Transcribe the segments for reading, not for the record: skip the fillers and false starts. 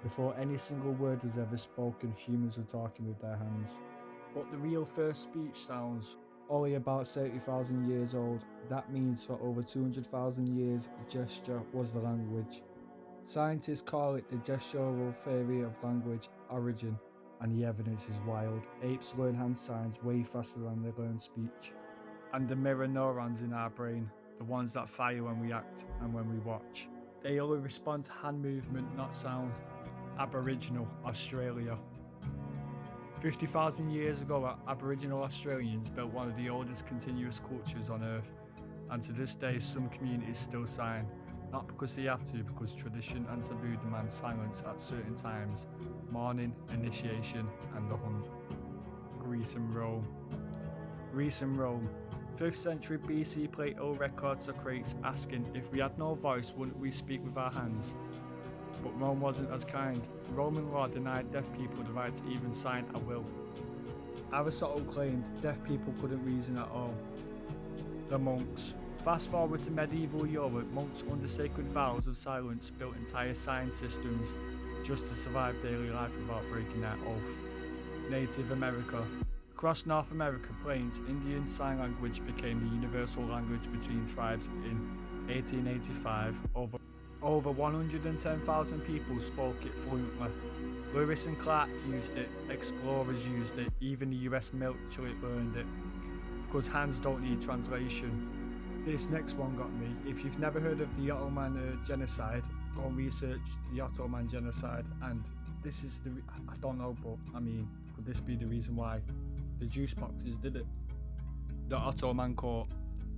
Before any single word was ever spoken, humans were talking with their hands. But the real first speech sounds only about 70,000 years old. That means for over 200,000 years, gesture was the language. Scientists call it the gestural theory of language origin, and the evidence is wild. Apes learn hand signs way faster than they learn speech. And the mirror neurons in our brain, the ones that fire when we act and when we watch, they only respond to hand movement, not sound. Aboriginal Australia. 50,000 years ago, Aboriginal Australians built one of the oldest continuous cultures on Earth, and to this day some communities still sign, not because they have to, because tradition and taboo demand silence at certain times: mourning, initiation, and the hunt. Greece and Rome. Greece and Rome. 5th century BC Plato records Socrates asking, if we had no voice, wouldn't we speak with our hands? But Rome wasn't as kind. Roman law denied deaf people the right to even sign a will. Aristotle claimed deaf people couldn't reason at all. The monks. Fast forward to medieval Europe, monks under sacred vows of silence built entire sign systems just to survive daily life without breaking their oath. Native America. Across North America plains, Indian Sign Language became the universal language between tribes in 1885. Over 110,000 people spoke it fluently. Lewis and Clark used it, explorers used it, even the US military learned it, because hands don't need translation. This next one got me. If you've never heard of the Ottoman genocide, go and research the Ottoman genocide, and this is I don't know, but I mean, could this be the reason why the juice boxes did it? The Ottoman court.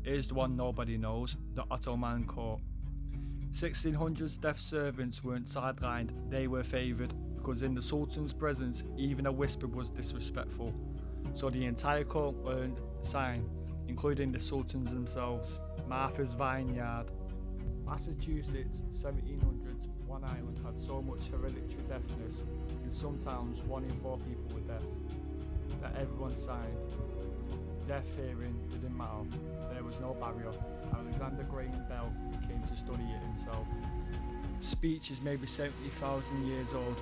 Here's the one nobody knows, the Ottoman court. 1600s deaf servants weren't sidelined, they were favoured, because in the Sultan's presence, even a whisper was disrespectful. So the entire court learned sign, including the Sultans themselves. Martha's Vineyard. Massachusetts, 1700s, one island had so much hereditary deafness, in some towns 1 in 4 people were deaf, that everyone signed. Deaf hearing didn't matter, there was no barrier. Alexander Graham Bell came to study it himself. Speech is maybe 70,000 years old,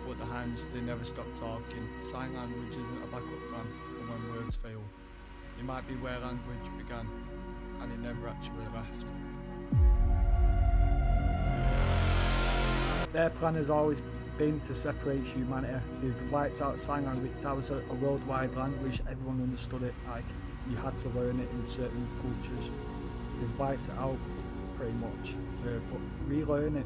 but the hands, they never stop talking. Sign language isn't a backup plan for when words fail. It might be where language began, and it never actually left. Their plan has always been to separate humanity. They've wiped out sign language. That was a worldwide language, everyone understood it, like you had to learn it in certain cultures. They've wiped it out pretty much, but relearn it.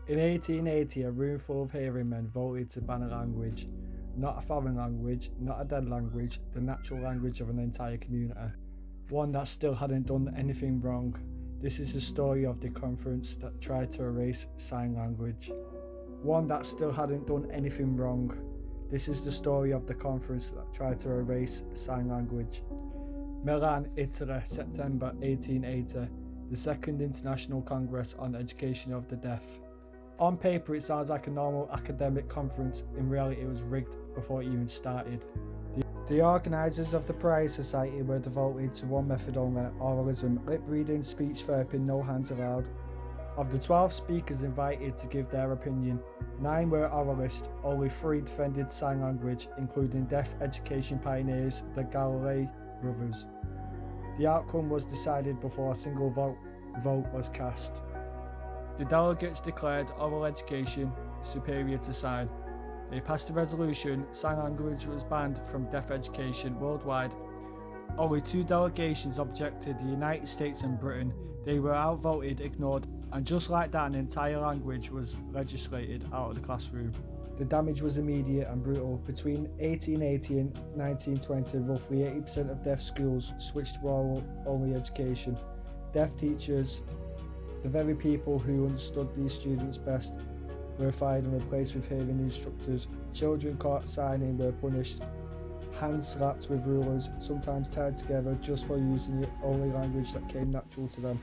In 1880, a room full of hearing men voted to ban a language, not a foreign language, not a dead language, the natural language of an entire community. One that still hadn't done anything wrong. This is the story of the conference that tried to erase sign language. One that still hadn't done anything wrong. This is the story of the conference that tried to erase sign language. Milan, Italy, September 1880, the Second International Congress on Education of the Deaf. On paper it sounds like a normal academic conference, in reality it was rigged before it even started. The organisers of the Prior Society were devoted to one method only: oralism, lip reading, speech therapy, no hands allowed. Of the 12 speakers invited to give their opinion, 9 were oralists, only 3 defended sign language, including deaf education pioneers, the Galilei brothers. The outcome was decided before a single vote was cast. The delegates declared oral education superior to sign. They passed a resolution: sign language was banned from deaf education worldwide. Only 2 delegations objected, the United States and Britain. They were outvoted, ignored, and just like that an entire language was legislated out of the classroom. The damage was immediate and brutal. Between 1880 and 1920, roughly 80% of deaf schools switched to oral-only education. Deaf teachers, the very people who understood these students best, were fired and replaced with hearing instructors. Children caught signing were punished, hands slapped with rulers, sometimes tied together just for using the only language that came natural to them.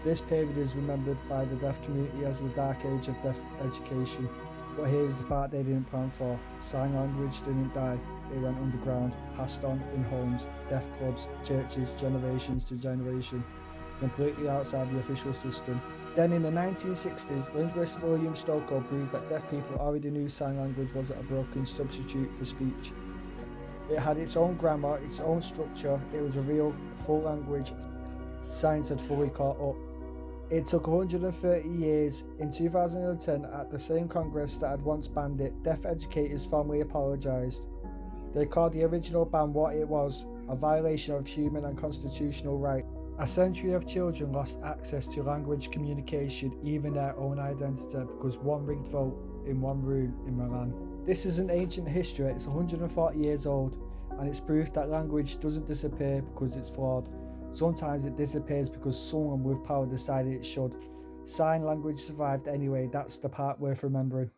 This period is remembered by the deaf community as the dark age of deaf education. But here's the part they didn't plan for. Sign language didn't die, it went underground, passed on in homes, deaf clubs, churches, generations to generation, completely outside the official system. Then in the 1960s, linguist William Stokoe proved that deaf people already knew sign language wasn't a broken substitute for speech. It had its own grammar, its own structure, it was a real, full language. Science had fully caught up. It took 130 years. In 2010, at the same Congress that had once banned it, deaf educators formally apologised. They called the original ban what it was, a violation of human and constitutional rights. A century of children lost access to language communication, even their own identity, because one rigged vote in one room in Milan. This is an ancient history, it's 140 years old, and it's proof that language doesn't disappear because it's flawed. Sometimes it disappears because someone with power decided it should. Sign language survived anyway, that's the part worth remembering.